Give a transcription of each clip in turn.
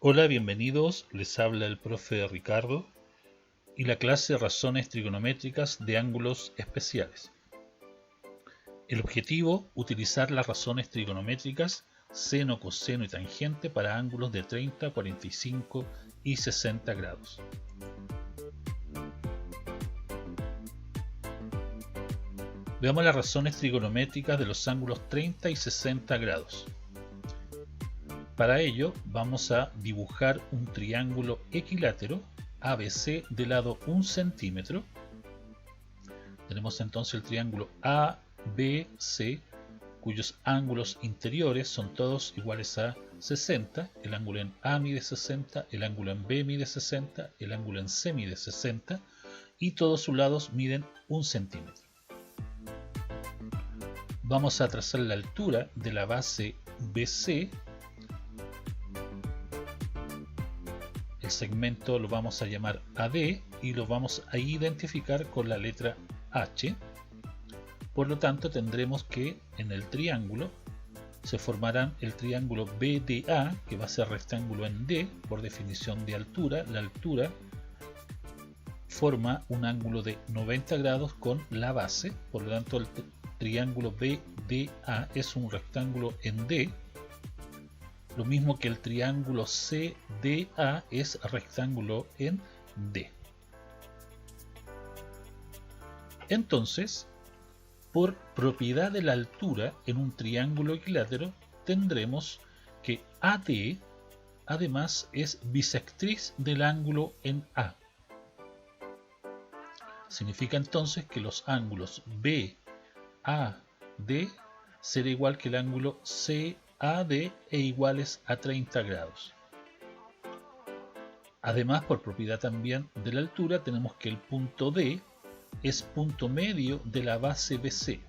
Hola, bienvenidos, les habla el profe Ricardo y la clase Razones trigonométricas de ángulos especiales. El objetivo, utilizar las razones trigonométricas seno, coseno y tangente para ángulos de 30, 45 y 60 grados. Veamos las razones trigonométricas de los ángulos 30 y 60 grados. Para ello vamos a dibujar un triángulo equilátero ABC de lado 1 centímetro. Tenemos entonces el triángulo ABC, cuyos ángulos interiores son todos iguales a 60. El ángulo en A mide 60, el ángulo en B mide 60, el ángulo en C mide 60 y todos sus lados miden 1 centímetro. Vamos a trazar la altura de la base BC. El segmento lo vamos a llamar AD y lo vamos a identificar con la letra H. Por lo tanto, tendremos que en el triángulo se formarán el triángulo BDA, que va a ser rectángulo en D, por definición de altura. La altura forma un ángulo de 90 grados con la base, por lo tanto el triángulo BDA es un rectángulo en D. Lo mismo que el triángulo CDA es rectángulo en D. Entonces, por propiedad de la altura en un triángulo equilátero, tendremos que AD además es bisectriz del ángulo en A. Significa entonces que los ángulos BAD será igual que el ángulo CAD e iguales a 30 grados. Además, por propiedad también de la altura, tenemos que el punto D es punto medio de la base BC.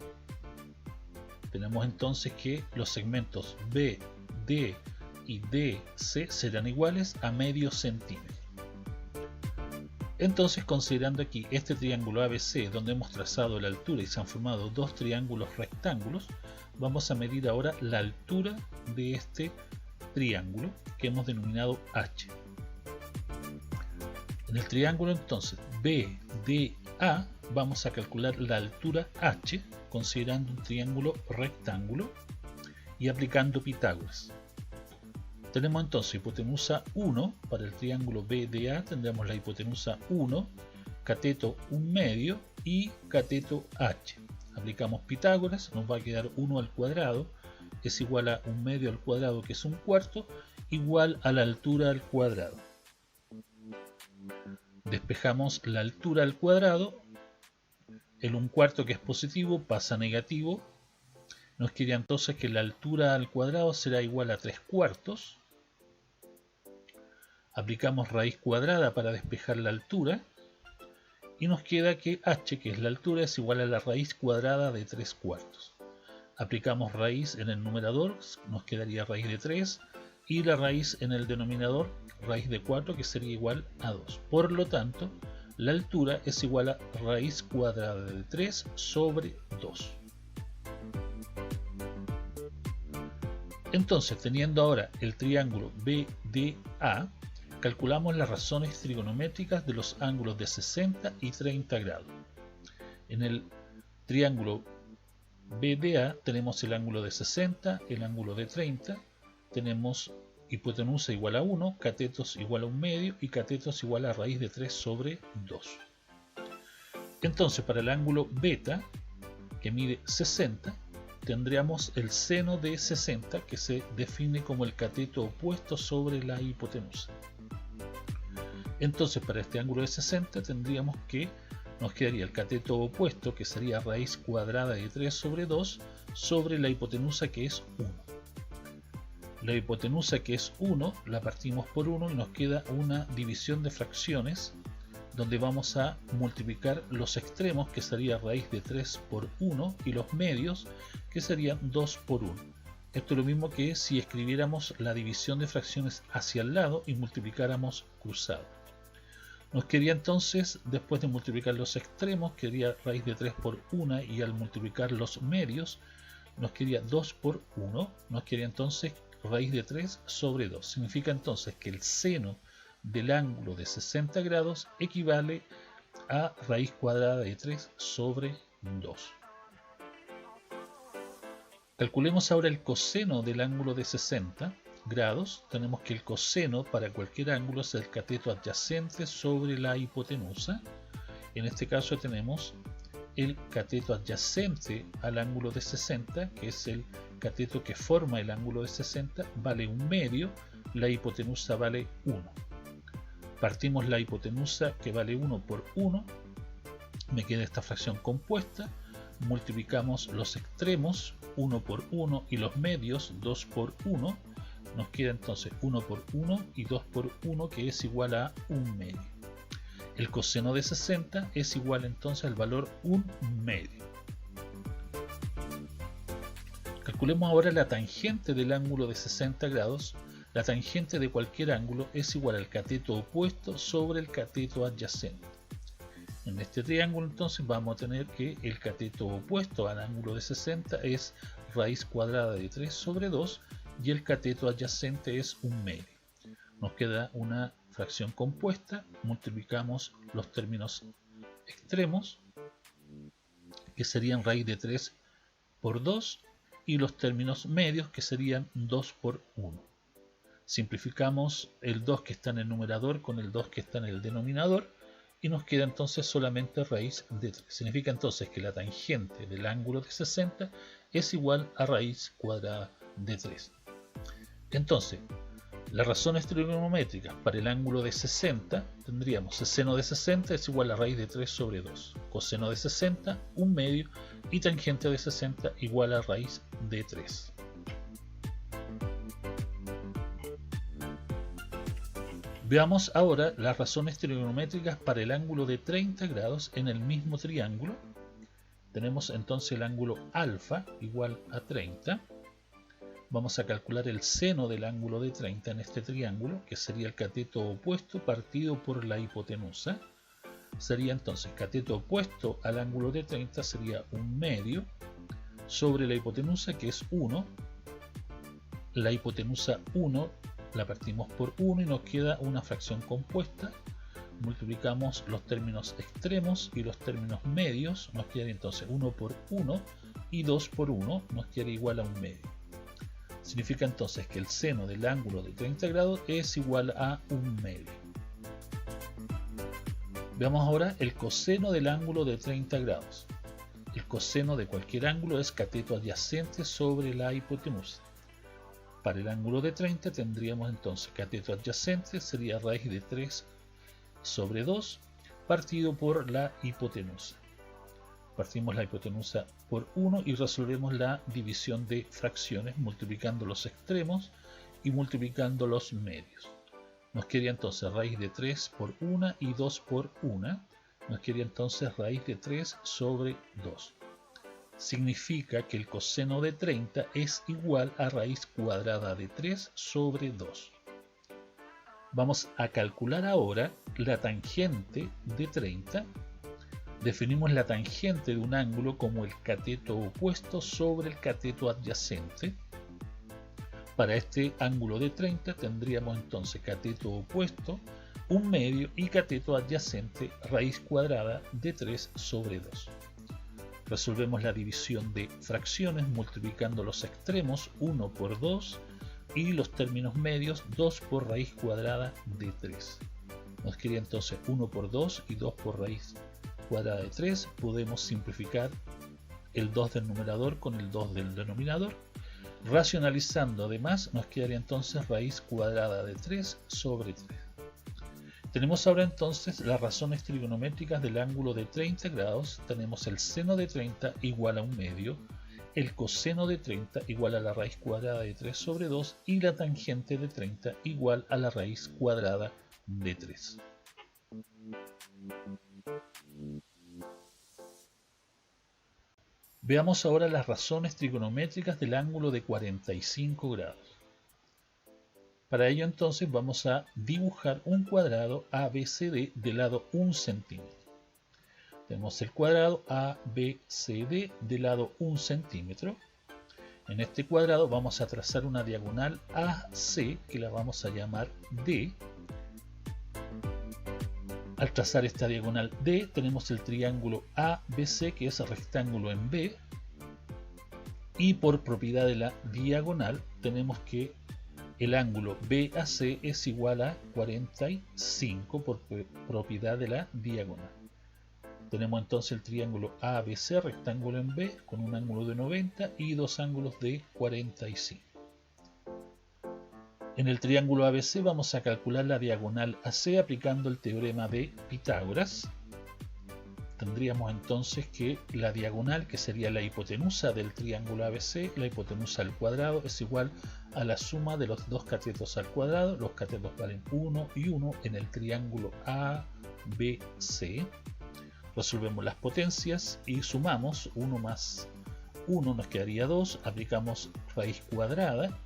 Tenemos entonces que los segmentos BD y DC serán iguales a medio centímetro. Entonces, considerando aquí este triángulo ABC donde hemos trazado la altura y se han formado dos triángulos rectángulos, vamos a medir ahora la altura de este triángulo que hemos denominado H. En el triángulo entonces BDA vamos a calcular la altura H considerando un triángulo rectángulo y aplicando Pitágoras. Tenemos entonces hipotenusa 1 para el triángulo BDA, tendremos la hipotenusa 1, cateto 1 medio y cateto H. Aplicamos Pitágoras, nos va a quedar 1 al cuadrado es igual a 1 medio al cuadrado, que es 1 cuarto, igual a la altura al cuadrado. Despejamos la altura al cuadrado, el 1 cuarto que es positivo pasa a negativo, nos queda entonces que la altura al cuadrado será igual a 3 cuartos. Aplicamos raíz cuadrada para despejar la altura y nos queda que h, que es la altura, es igual a la raíz cuadrada de 3 cuartos. Aplicamos raíz en el numerador, nos quedaría raíz de 3, y la raíz en el denominador, raíz de 4, que sería igual a 2. Por lo tanto, la altura es igual a raíz cuadrada de 3 sobre 2. Entonces, teniendo ahora el triángulo BDA, calculamos las razones trigonométricas de los ángulos de 60 y 30 grados. En el triángulo BDA tenemos el ángulo de 60, el ángulo de 30, tenemos hipotenusa igual a 1, catetos igual a 1 medio y catetos igual a raíz de 3 sobre 2. Entonces, para el ángulo beta, que mide 60, tendríamos el seno de 60, que se define como el cateto opuesto sobre la hipotenusa. Entonces, para este ángulo de 60 tendríamos que nos quedaría el cateto opuesto, que sería raíz cuadrada de 3 sobre 2, sobre la hipotenusa, que es 1. La hipotenusa, que es 1, la partimos por 1 y nos queda una división de fracciones, donde vamos a multiplicar los extremos, que sería raíz de 3 por 1, y los medios, que serían 2 por 1. Esto es lo mismo que si escribiéramos la división de fracciones hacia el lado y multiplicáramos cruzado. Nos quedaría entonces, después de multiplicar los extremos, quedaría raíz de 3 por 1, y al multiplicar los medios, nos quedaría 2 por 1, nos quedaría entonces raíz de 3 sobre 2. Significa entonces que el seno del ángulo de 60 grados equivale a raíz cuadrada de 3 sobre 2. Calculemos ahora el coseno del ángulo de 60 grados. Tenemos que el coseno para cualquier ángulo es el cateto adyacente sobre la hipotenusa. En este caso tenemos el cateto adyacente al ángulo de 60, que es el cateto que forma el ángulo de 60, vale 1/2, la hipotenusa vale 1. Partimos la hipotenusa, que vale 1 por 1, me queda esta fracción compuesta, multiplicamos los extremos 1 por 1 y los medios 2 por 1, nos queda entonces 1 por 1 y 2 por 1, que es igual a 1/2. El coseno de 60 es igual entonces al valor 1/2. Calculemos ahora la tangente del ángulo de 60 grados. La tangente de cualquier ángulo es igual al cateto opuesto sobre el cateto adyacente. En este triángulo entonces vamos a tener que el cateto opuesto al ángulo de 60 es raíz cuadrada de 3 sobre 2 y el cateto adyacente es 1/2. Nos queda una fracción compuesta, multiplicamos los términos extremos, que serían raíz de 3 por 2, y los términos medios, que serían 2 por 1. Simplificamos el 2 que está en el numerador con el 2 que está en el denominador, y nos queda entonces solamente raíz de 3. Significa entonces que la tangente del ángulo de 60 es igual a raíz cuadrada de 3. Entonces, las razones trigonométricas para el ángulo de 60 tendríamos seno de 60 es igual a raíz de 3 sobre 2, coseno de 60 1/2 y tangente de 60 igual a raíz de 3. Veamos ahora las razones trigonométricas para el ángulo de 30 grados en el mismo triángulo. Tenemos entonces el ángulo alfa igual a 30. Vamos a calcular el seno del ángulo de 30 en este triángulo, que sería el cateto opuesto partido por la hipotenusa. Sería entonces cateto opuesto al ángulo de 30 sería 1/2 sobre la hipotenusa, que es 1. La hipotenusa 1 la partimos por 1 y nos queda una fracción compuesta. Multiplicamos los términos extremos y los términos medios, nos queda entonces 1 por 1 y 2 por 1 nos queda igual a 1/2. Significa entonces que el seno del ángulo de 30 grados es igual a 1/2. Veamos ahora el coseno del ángulo de 30 grados. El coseno de cualquier ángulo es cateto adyacente sobre la hipotenusa. Para el ángulo de 30 tendríamos entonces cateto adyacente, sería raíz de 3 sobre 2 partido por la hipotenusa. Partimos la hipotenusa por 1 y resolvemos la división de fracciones multiplicando los extremos y multiplicando los medios. Nos quedaría entonces raíz de 3 por 1 y 2 por 1. Nos quedaría entonces raíz de 3 sobre 2. Significa que el coseno de 30 es igual a raíz cuadrada de 3 sobre 2. Vamos a calcular ahora la tangente de 30. Definimos la tangente de un ángulo como el cateto opuesto sobre el cateto adyacente. Para este ángulo de 30 tendríamos entonces cateto opuesto 1/2 y cateto adyacente raíz cuadrada de 3 sobre 2. Resolvemos la división de fracciones multiplicando los extremos 1 por 2 y los términos medios 2 por raíz cuadrada de 3. Nos quedaría entonces 1 por 2 y 2 por raíz cuadrada de 3. Podemos simplificar el 2 del numerador con el 2 del denominador. Racionalizando además nos quedaría entonces raíz cuadrada de 3 sobre 3. Tenemos ahora entonces las razones trigonométricas del ángulo de 30 grados. Tenemos el seno de 30 igual a 1/2, el coseno de 30 igual a la raíz cuadrada de 3 sobre 2 y la tangente de 30 igual a la raíz cuadrada de 3. Veamos ahora las razones trigonométricas del ángulo de 45 grados. Para ello entonces vamos a dibujar un cuadrado ABCD de lado 1 centímetro. Tenemos el cuadrado ABCD de lado 1 centímetro En este cuadrado vamos a trazar una diagonal AC que la vamos a llamar D. Al trazar esta diagonal D tenemos el triángulo ABC, que es rectángulo en B, y por propiedad de la diagonal tenemos que el ángulo BAC es igual a 45 por propiedad de la diagonal. Tenemos entonces el triángulo ABC, rectángulo en B, con un ángulo de 90 y dos ángulos de 45. En el triángulo ABC vamos a calcular la diagonal AC aplicando el teorema de Pitágoras. Tendríamos entonces que la diagonal, que sería la hipotenusa del triángulo ABC, la hipotenusa al cuadrado, es igual a la suma de los dos catetos al cuadrado. Los catetos valen 1 y 1 en el triángulo ABC. Resolvemos las potencias y sumamos 1 más 1, nos quedaría 2. Aplicamos raíz cuadrada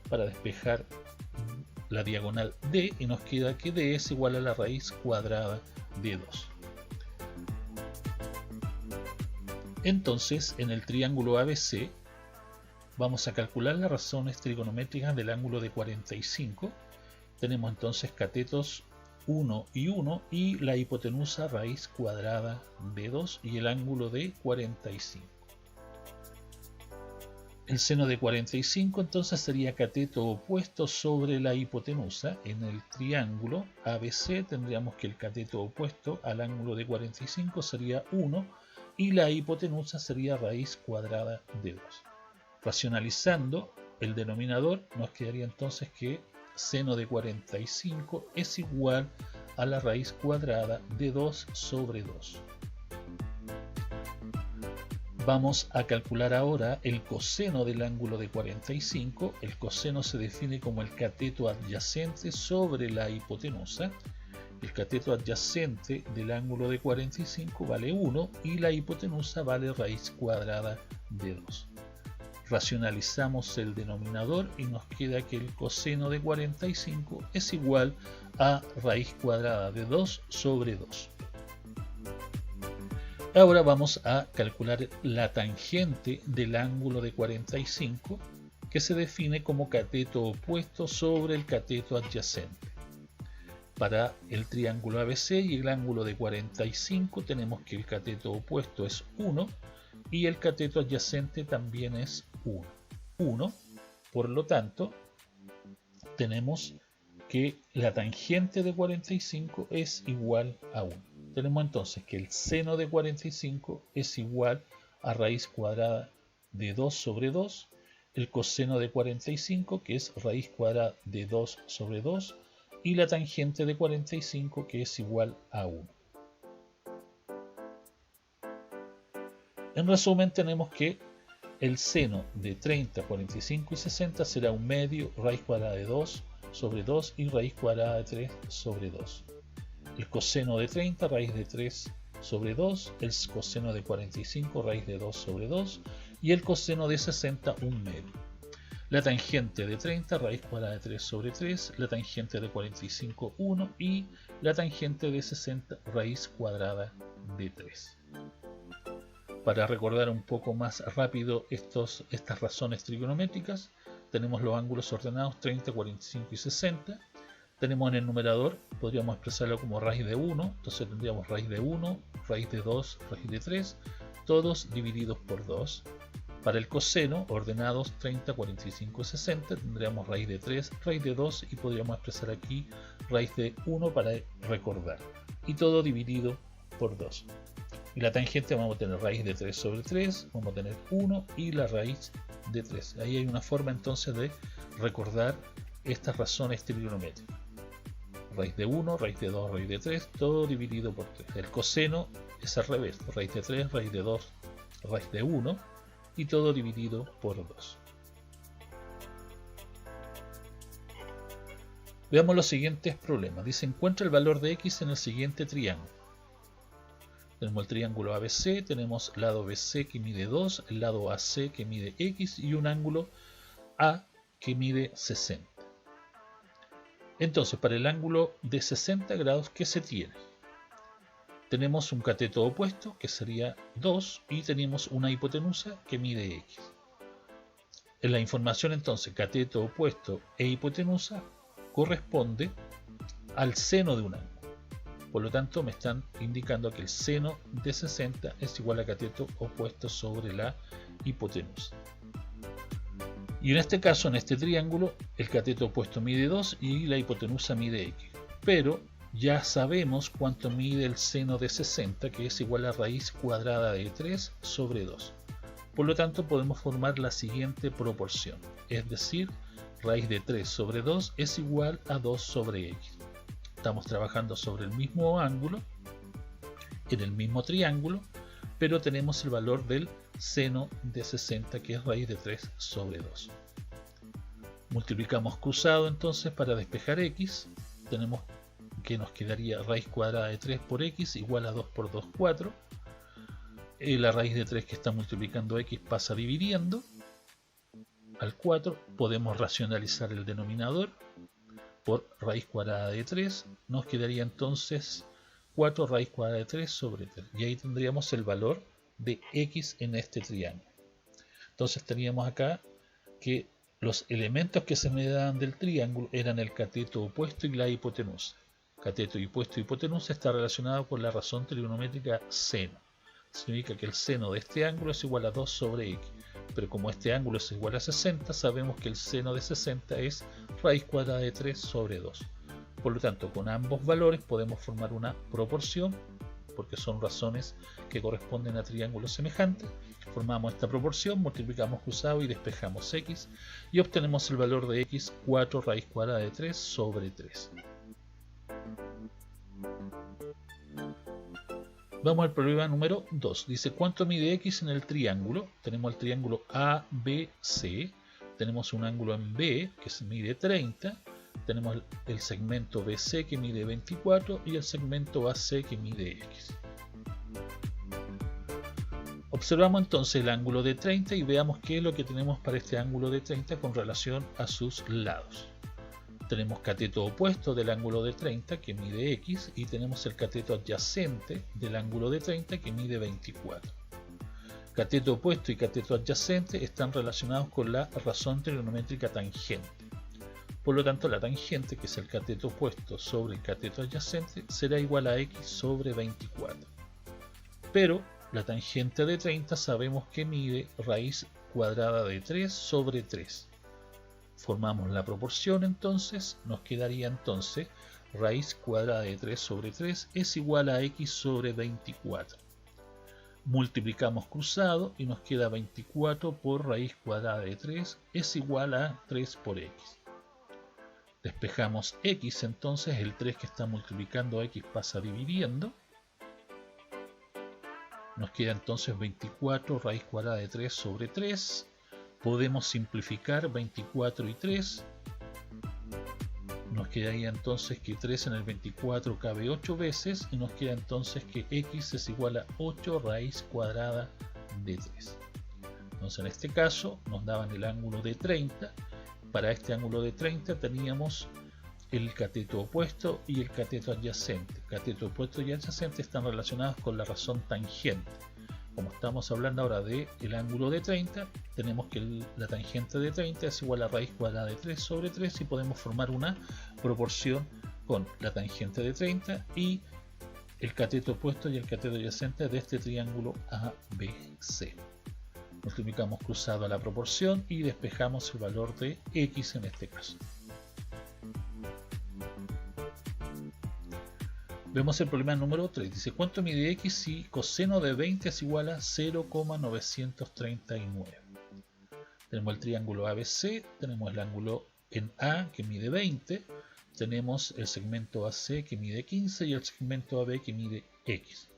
para despejar la diagonal D y nos queda que D es igual a la raíz cuadrada de 2. Entonces, en el triángulo ABC vamos a calcular las razones trigonométricas del ángulo de 45. Tenemos entonces catetos 1 y 1 y la hipotenusa raíz cuadrada de 2 y el ángulo de 45. El seno de 45 entonces sería cateto opuesto sobre la hipotenusa. En el triángulo ABC tendríamos que el cateto opuesto al ángulo de 45 sería 1 y la hipotenusa sería raíz cuadrada de 2. Racionalizando el denominador nos quedaría entonces que seno de 45 es igual a la raíz cuadrada de 2 sobre 2. Vamos a calcular ahora el coseno del ángulo de 45. El coseno se define como el cateto adyacente sobre la hipotenusa. El cateto adyacente del ángulo de 45 vale 1 y la hipotenusa vale raíz cuadrada de 2. Racionalizamos el denominador y nos queda que el coseno de 45 es igual a raíz cuadrada de 2 sobre 2. Ahora vamos a calcular la tangente del ángulo de 45, que se define como cateto opuesto sobre el cateto adyacente. Para el triángulo ABC y el ángulo de 45 tenemos que el cateto opuesto es 1 y el cateto adyacente también es 1. Por lo tanto, tenemos que la tangente de 45 es igual a 1. Tenemos entonces que el seno de 45 es igual a raíz cuadrada de 2 sobre 2, el coseno de 45 que es raíz cuadrada de 2 sobre 2 y la tangente de 45 que es igual a 1. En resumen tenemos que el seno de 30, 45 y 60 será un medio, raíz cuadrada de 2 sobre 2 y raíz cuadrada de 3 sobre 2. El coseno de 30, raíz de 3 sobre 2, el coseno de 45, raíz de 2 sobre 2 y el coseno de 60, un medio. La tangente de 30, raíz cuadrada de 3 sobre 3, la tangente de 45, 1 y la tangente de 60, raíz cuadrada de 3. Para recordar un poco más rápido estas razones trigonométricas, tenemos los ángulos ordenados 30, 45 y 60. Tenemos en el numerador, podríamos expresarlo como raíz de 1, entonces tendríamos raíz de 1, raíz de 2, raíz de 3, todos divididos por 2. Para el coseno, ordenados 30, 45 y 60, tendríamos raíz de 3, raíz de 2 y podríamos expresar aquí raíz de 1 para recordar. Y todo dividido por 2. Y la tangente vamos a tener raíz de 3 sobre 3, vamos a tener 1 y la raíz de 3. Ahí hay una forma entonces de recordar estas razones trigonométricas. Raíz de 1, raíz de 2, raíz de 3, todo dividido por 3. El coseno es al revés, raíz de 3, raíz de 2, raíz de 1 y todo dividido por 2. Veamos los siguientes problemas. Dice, encuentra el valor de x en el siguiente triángulo. Tenemos el triángulo ABC, tenemos lado BC que mide 2, el lado AC que mide x y un ángulo A que mide 60. Entonces, para el ángulo de 60 grados, ¿qué se tiene? Tenemos un cateto opuesto, que sería 2, y tenemos una hipotenusa que mide x. En la información entonces cateto opuesto e hipotenusa corresponde al seno de un ángulo. Por lo tanto me están indicando que el seno de 60 es igual a cateto opuesto sobre la hipotenusa. Y en este caso, en este triángulo, el cateto opuesto mide 2 y la hipotenusa mide x. Pero ya sabemos cuánto mide el seno de 60, que es igual a raíz cuadrada de 3 sobre 2. Por lo tanto, podemos formar la siguiente proporción, es decir, raíz de 3 sobre 2 es igual a 2 sobre x. Estamos trabajando sobre el mismo ángulo, en el mismo triángulo, pero tenemos el valor del seno de 60, que es raíz de 3 sobre 2. Multiplicamos cruzado entonces para despejar x. Tenemos que nos quedaría raíz cuadrada de 3 por x igual a 2 por 2, 4. La raíz de 3 que está multiplicando x pasa dividiendo al 4. Podemos racionalizar el denominador por raíz cuadrada de 3. Nos quedaría entonces 4 raíz cuadrada de 3 sobre 3. Y ahí tendríamos el valor de x en este triángulo. Entonces teníamos acá que los elementos que se me daban del triángulo eran el cateto opuesto y la hipotenusa. Cateto opuesto y hipotenusa está relacionado con la razón trigonométrica seno. Significa que el seno de este ángulo es igual a 2 sobre x. Pero como este ángulo es igual a 60, sabemos que el seno de 60 es raíz cuadrada de 3 sobre 2. Por lo tanto, con ambos valores podemos formar una proporción, porque son razones que corresponden a triángulos semejantes. Formamos esta proporción, multiplicamos cruzado y despejamos x, y obtenemos el valor de x 4 raíz cuadrada de 3 sobre 3. Vamos al problema número 2. Dice, ¿cuánto mide x en el triángulo? Tenemos el triángulo ABC, tenemos un ángulo en B que se mide 30, tenemos el segmento BC que mide 24 y el segmento AC que mide x. Observamos entonces el ángulo de 30 y veamos qué es lo que tenemos para este ángulo de 30 con relación a sus lados. Tenemos cateto opuesto del ángulo de 30 que mide x y tenemos el cateto adyacente del ángulo de 30 que mide 24. Cateto opuesto y cateto adyacente están relacionados con la razón trigonométrica tangente. Por lo tanto, la tangente, que es el cateto opuesto sobre el cateto adyacente, será igual a x sobre 24. Pero la tangente de 30 sabemos que mide raíz cuadrada de 3 sobre 3. Formamos la proporción entonces, nos quedaría entonces raíz cuadrada de 3 sobre 3 es igual a x sobre 24. Multiplicamos cruzado y nos queda 24 por raíz cuadrada de 3 es igual a 3 por x. Despejamos x, entonces el 3 que está multiplicando x pasa dividiendo. Nos queda entonces 24 raíz cuadrada de 3 sobre 3. Podemos simplificar 24 y 3. Nos quedaría entonces que 3 en el 24 cabe 8 veces y nos queda entonces que x es igual a 8 raíz cuadrada de 3. Entonces en este caso nos daban el ángulo de 30. Para este ángulo de 30 teníamos el cateto opuesto y el cateto adyacente. Cateto opuesto y adyacente están relacionados con la razón tangente. Como estamos hablando ahora del ángulo de 30, tenemos que la tangente de 30 es igual a raíz cuadrada de 3 sobre 3 y podemos formar una proporción con la tangente de 30 y el cateto opuesto y el cateto adyacente de este triángulo ABC. Multiplicamos cruzado a la proporción y despejamos el valor de x en este caso. Vemos el problema número 3. Dice, ¿cuánto mide x si coseno de 20 es igual a 0,939? Tenemos el triángulo ABC, tenemos el ángulo en A que mide 20, tenemos el segmento AC que mide 15 y el segmento AB que mide x.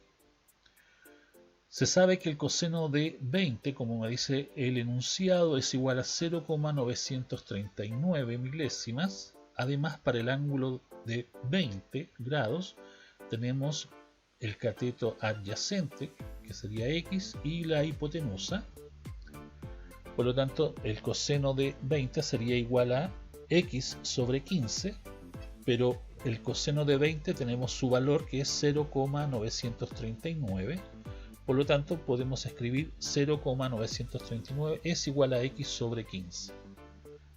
Se sabe que el coseno de 20, como me dice el enunciado, es igual a 0,939 milésimas. Además, para el ángulo de 20 grados, tenemos el cateto adyacente, que sería x, y la hipotenusa. Por lo tanto, el coseno de 20 sería igual a x sobre 15, pero el coseno de 20 tenemos su valor que es 0,939. Por lo tanto, podemos escribir 0,939 es igual a x sobre 15.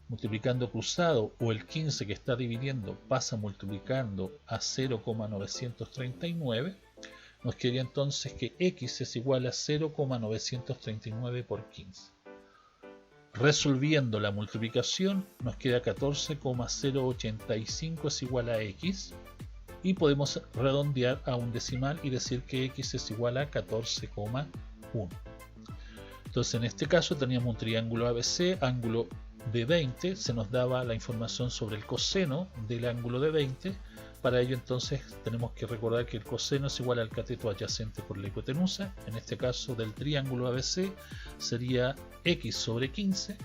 Multiplicando cruzado, o el 15 que está dividiendo pasa multiplicando a 0,939, nos quedaría entonces que x es igual a 0,939 por 15. Resolviendo la multiplicación, nos queda 14,085 es igual a x, y podemos redondear a un decimal y decir que x es igual a 14,1. Entonces en este caso teníamos un triángulo ABC, ángulo de 20, se nos daba la información sobre el coseno del ángulo de 20. Para ello entonces tenemos que recordar que el coseno es igual al cateto adyacente por la hipotenusa. En este caso del triángulo ABC sería x sobre 15.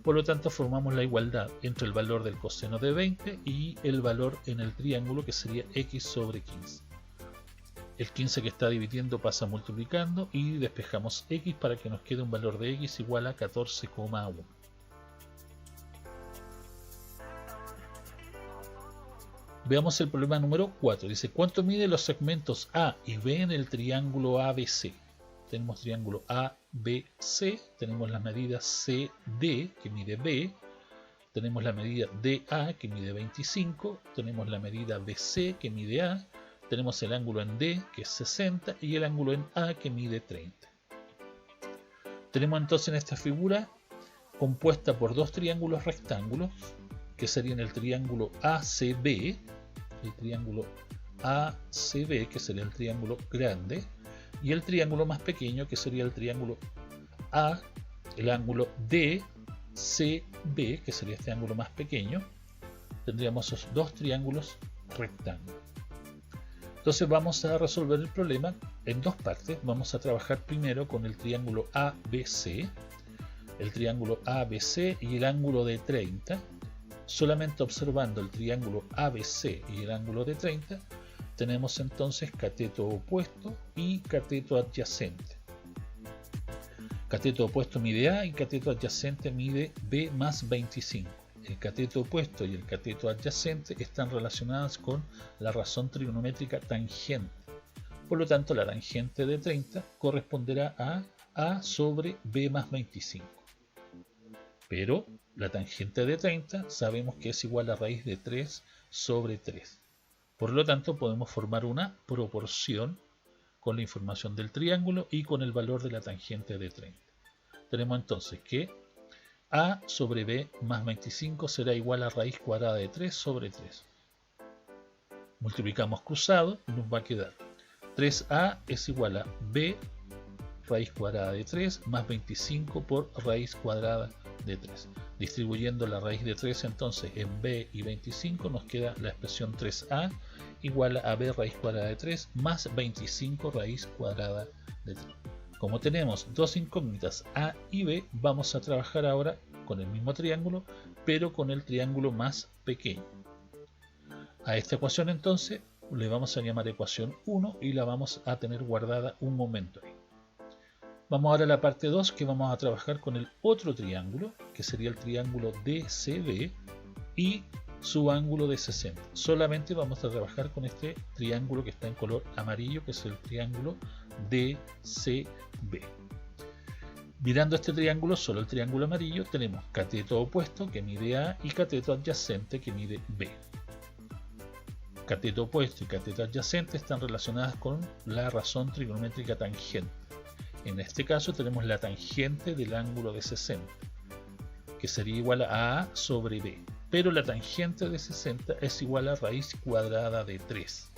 Por lo tanto formamos la igualdad entre el valor del coseno de 20 y el valor en el triángulo, que sería x sobre 15. El 15 que está dividiendo pasa multiplicando y despejamos x para que nos quede un valor de x igual a 14,1. Veamos el problema número 4. Dice, ¿cuánto miden los segmentos A y B en el triángulo ABC? Tenemos triángulo ABC, tenemos las medidas CD que mide B, tenemos la medida DA que mide 25, tenemos la medida BC que mide A, tenemos el ángulo en D que es 60 y el ángulo en A que mide 30. Tenemos entonces en esta figura compuesta por dos triángulos rectángulos que serían el triángulo ACB, que sería el triángulo grande, y el triángulo más pequeño que sería el triángulo A, el ángulo DCB, que sería este ángulo más pequeño. Tendríamos esos dos triángulos rectángulos. Entonces vamos a resolver el problema en dos partes. Vamos a trabajar primero con el triángulo ABC, y el ángulo de 30. Solamente observando el triángulo ABC y el ángulo de 30, tenemos entonces cateto opuesto y cateto adyacente. Cateto opuesto mide A y cateto adyacente mide B más 25. El cateto opuesto y el cateto adyacente están relacionados con la razón trigonométrica tangente. Por lo tanto, la tangente de 30 corresponderá a A sobre B más 25. Pero la tangente de 30 sabemos que es igual a raíz de 3 sobre 3. Por lo tanto, podemos formar una proporción con la información del triángulo y con el valor de la tangente de 30. Tenemos entonces que A sobre B más 25 será igual a raíz cuadrada de 3 sobre 3. Multiplicamos cruzado y nos va a quedar 3A es igual a B raíz cuadrada de 3 más 25 por raíz cuadrada de 3. Distribuyendo la raíz de 3 entonces en B y 25 nos queda la expresión 3A igual a B raíz cuadrada de 3 más 25 raíz cuadrada de 3. Como tenemos dos incógnitas A y B, vamos a trabajar ahora con el mismo triángulo, pero con el triángulo más pequeño. A esta ecuación entonces le vamos a llamar ecuación 1 y la vamos a tener guardada un momento ahí. Vamos ahora a la parte 2, que vamos a trabajar con el otro triángulo, que sería el triángulo DCB y su ángulo de 60. Solamente vamos a trabajar con este triángulo que está en color amarillo, que es el triángulo DCB. Mirando este triángulo, solo el triángulo amarillo, tenemos cateto opuesto que mide A y cateto adyacente que mide B. Cateto opuesto y cateto adyacente están relacionadas con la razón trigonométrica tangente. En este caso tenemos la tangente del ángulo de 60, que sería igual a A sobre B. Pero la tangente de 60 es igual a raíz cuadrada de 3.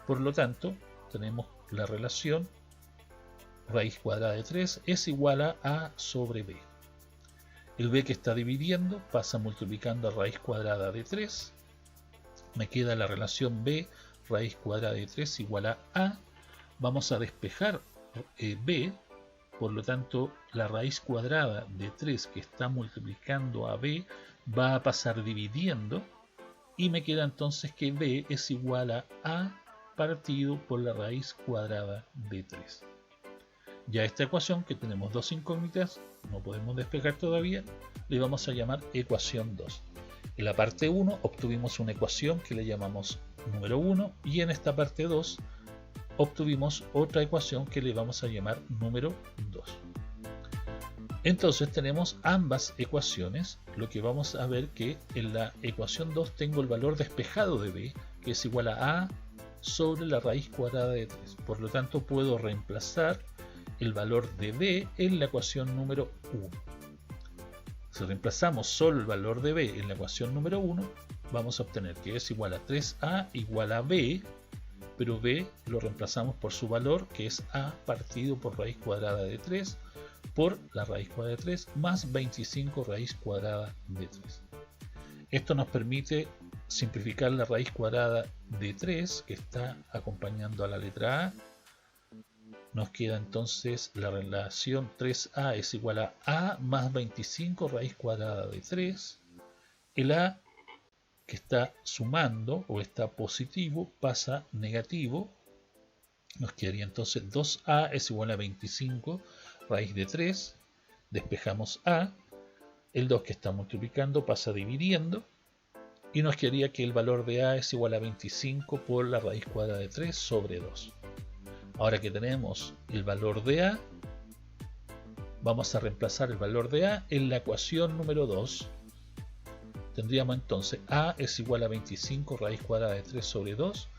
Por lo tanto, tenemos la relación raíz cuadrada de 3 es igual a A sobre B. El B que está dividiendo pasa multiplicando a raíz cuadrada de 3. Me queda la relación B raíz cuadrada de 3 igual a A. Vamos a despejar B, por lo tanto la raíz cuadrada de 3 que está multiplicando a B va a pasar dividiendo y me queda entonces que B es igual a partido por la raíz cuadrada de 3. Ya esta ecuación, que tenemos dos incógnitas, no podemos despejar todavía, le vamos a llamar ecuación 2. En la parte 1 obtuvimos una ecuación que le llamamos número 1 y en esta parte 2 obtuvimos otra ecuación que le vamos a llamar número 2. Entonces tenemos ambas ecuaciones. Lo que vamos a ver que en la ecuación 2 tengo el valor despejado de b, que es igual a sobre la raíz cuadrada de 3. Por lo tanto puedo reemplazar el valor de b en la ecuación número 1. Si reemplazamos solo el valor de b en la ecuación número 1, vamos a obtener que es igual a 3a igual a b, pero b lo reemplazamos por su valor, que es a partido por raíz cuadrada de 3, por la raíz cuadrada de 3 más 25 raíz cuadrada de 3. Esto nos permite simplificar la raíz cuadrada de 3, que está acompañando a la letra a. Nos queda entonces la relación 3a es igual a más 25 raíz cuadrada de 3. El a, que está sumando o está positivo, pasa negativo. Nos quedaría entonces 2a es igual a 25 raíz de 3. Despejamos a. El 2 que está multiplicando pasa dividiendo. Y nos quedaría que el valor de a es igual a 25 por la raíz cuadrada de 3 sobre 2. Ahora que tenemos el valor de a, vamos a reemplazar el valor de a en la ecuación número 2. Tendríamos entonces a es igual a 25 raíz cuadrada de 3 sobre 2.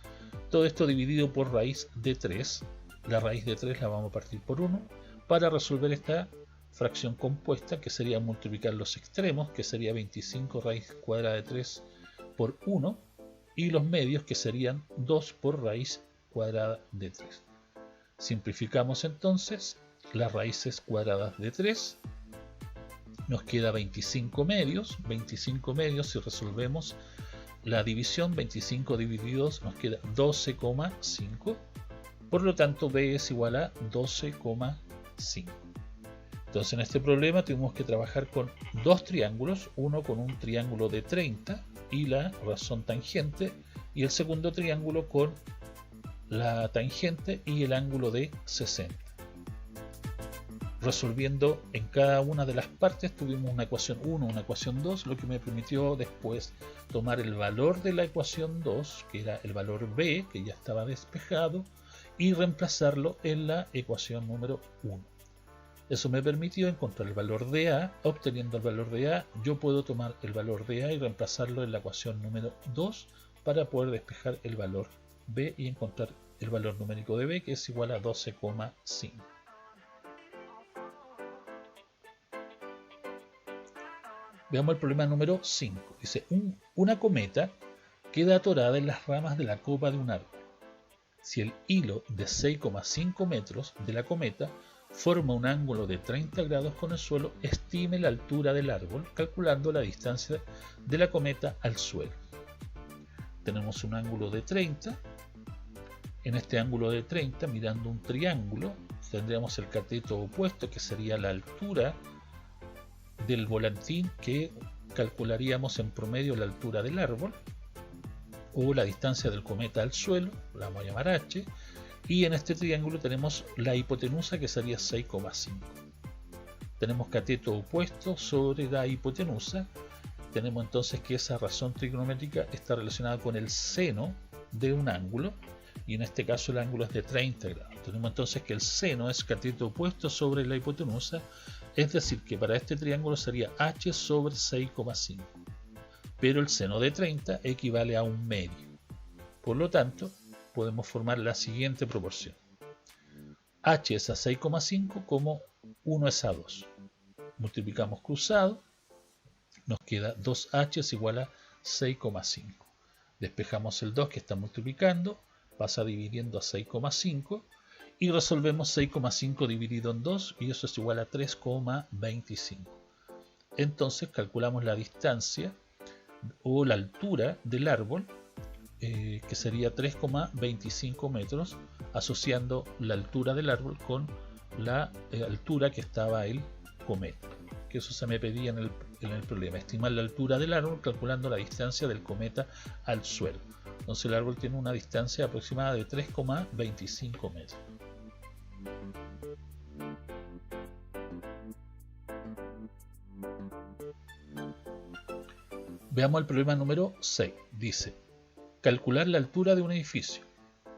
Todo esto dividido por raíz de 3. La raíz de 3 la vamos a partir por 1 para resolver esta fracción compuesta, que sería multiplicar los extremos, que sería 25 raíz cuadrada de 3 por 1, y los medios, que serían 2 por raíz cuadrada de 3. Simplificamos entonces las raíces cuadradas de 3. Nos queda 25 medios. 25 medios, si resolvemos la división, 25 dividido 2 nos queda 12,5. Por lo tanto, b es igual a 12,5. Entonces en este problema tuvimos que trabajar con dos triángulos, uno con un triángulo de 30 y la razón tangente, y el segundo triángulo con la tangente y el ángulo de 60. Resolviendo en cada una de las partes tuvimos una ecuación 1, una ecuación 2, lo que me permitió después tomar el valor de la ecuación 2, que era el valor b, que ya estaba despejado, y reemplazarlo en la ecuación número 1. Eso me permitió encontrar el valor de a. Obteniendo el valor de a, yo puedo tomar el valor de a y reemplazarlo en la ecuación número 2 para poder despejar el valor b y encontrar el valor numérico de b, que es igual a 12,5. Veamos el problema número 5. Dice, una cometa queda atorada en las ramas de la copa de un árbol. Si el hilo de 6,5 metros de la cometa forma un ángulo de 30 grados con el suelo, estime la altura del árbol calculando la distancia de la cometa al suelo. Tenemos un ángulo de 30. En este ángulo de 30, mirando un triángulo, tendríamos el cateto opuesto, que sería la altura del volantín, que calcularíamos en promedio la altura del árbol, o la distancia del cometa al suelo, la vamos a llamar h, y en este triángulo tenemos la hipotenusa, que sería 6,5. Tenemos cateto opuesto sobre la hipotenusa. Tenemos entonces que esa razón trigonométrica está relacionada con el seno de un ángulo, y en este caso el ángulo es de 30 grados. Tenemos entonces que el seno es cateto opuesto sobre la hipotenusa, es decir, que para este triángulo sería h sobre 6,5. Pero el seno de 30 equivale a un medio. Por lo tanto, podemos formar la siguiente proporción. h es a 6,5 como 1 es a 2. Multiplicamos cruzado, nos queda 2h es igual a 6,5. Despejamos el 2 que está multiplicando, pasa dividiendo a 6,5 y resolvemos 6,5 dividido en 2 y eso es igual a 3,25. Entonces calculamos la distancia o la altura del árbol, que sería 3,25 metros, asociando la altura del árbol con la altura que estaba el cometa, que eso se me pedía en el problema, estimar la altura del árbol calculando la distancia del cometa al suelo. Entonces el árbol tiene una distancia aproximada de 3,25 metros. Veamos el problema número 6. Dice, calcular la altura de un edificio.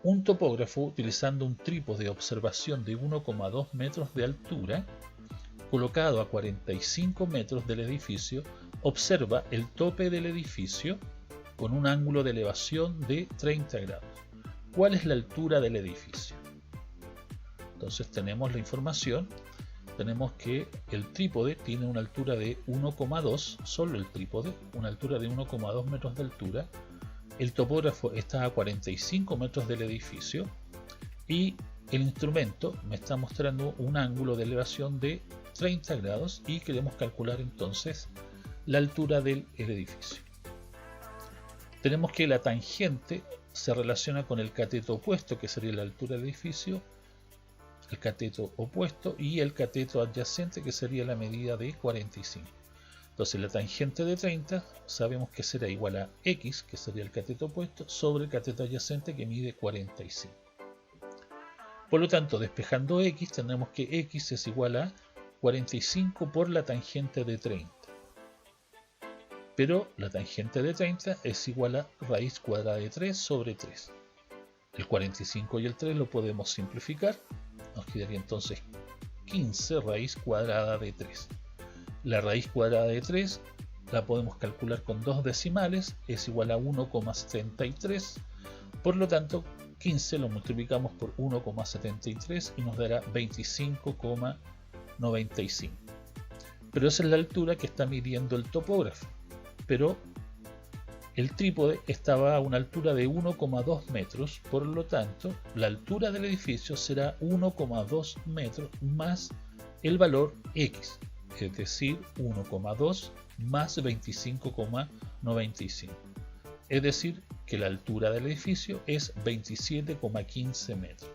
Un topógrafo, utilizando un trípode de observación de 1,2 metros de altura, colocado a 45 metros del edificio, observa el tope del edificio con un ángulo de elevación de 30 grados. ¿Cuál es la altura del edificio? Entonces tenemos la información, tenemos que el trípode tiene una altura de 1,2, solo el trípode, una altura de 1,2 metros de altura. El topógrafo está a 45 metros del edificio y el instrumento me está mostrando un ángulo de elevación de 30 grados y queremos calcular entonces la altura del edificio. Tenemos que la tangente se relaciona con el cateto opuesto, que sería la altura del edificio, el cateto opuesto, y el cateto adyacente, que sería la medida de 45. Entonces la tangente de 30 sabemos que será igual a x, que sería el cateto opuesto, sobre el cateto adyacente, que mide 45. Por lo tanto, despejando x, tendremos que x es igual a 45 por la tangente de 30. Pero la tangente de 30 es igual a raíz cuadrada de 3 sobre 3. El 45 y el 3 lo podemos simplificar. Nos quedaría entonces 15 raíz cuadrada de 3. La raíz cuadrada de 3 la podemos calcular con dos decimales, es igual a 1,73. Por lo tanto, 15 lo multiplicamos por 1,73 y nos dará 25,95. Pero esa es la altura que está midiendo el topógrafo. Pero el trípode estaba a una altura de 1,2 metros, por lo tanto, la altura del edificio será 1,2 metros más el valor x, es decir, 1,2 más 25,95. Es decir, que la altura del edificio es 27,15 metros.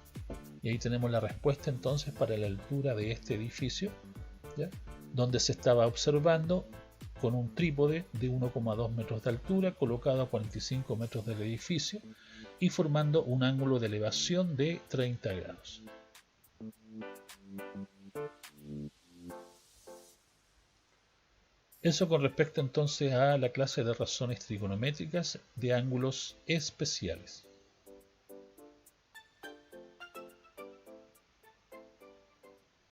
Y ahí tenemos la respuesta entonces para la altura de este edificio, ¿ya? Donde se estaba observando con un trípode de 1,2 metros de altura colocado a 45 metros del edificio y formando un ángulo de elevación de 30 grados. Eso con respecto entonces a la clase de razones trigonométricas de ángulos especiales.